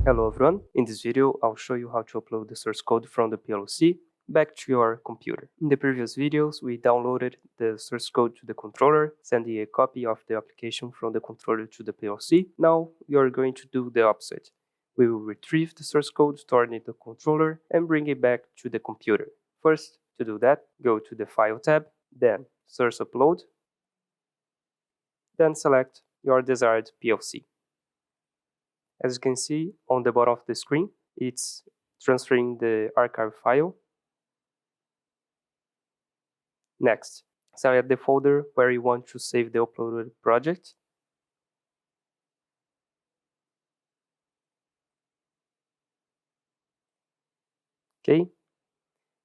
Hello everyone, in this video I'll show you how to upload the source code from the PLC back to your computer. In the previous videos we downloaded the source code to the controller, sending a copy of the application from the controller to the PLC. Now we are going to do the opposite. We will retrieve the source code stored in the controller and bring it back to the computer. First, to do that, go to the File tab, then Source Upload, then select your desired PLC. As you can see on the bottom of the screen, it's transferring the archive file. Next, select the folder where you want to save the uploaded project. Okay,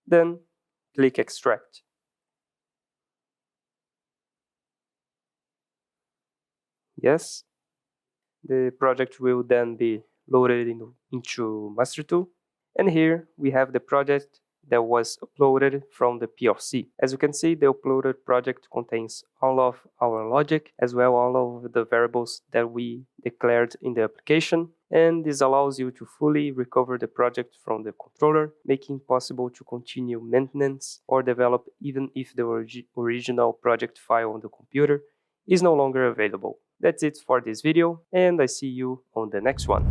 then click Extract. Yes, the project will then be loaded into MasterTool. And here we have the project that was uploaded from the PLC. As you can see, the uploaded project contains all of our logic, as well all of the variables that we declared in the application. And this allows you to fully recover the project from the controller, making it possible to continue maintenance or develop even if the original project file on the computer is no longer available. That's it for this video, and I see you on the next one.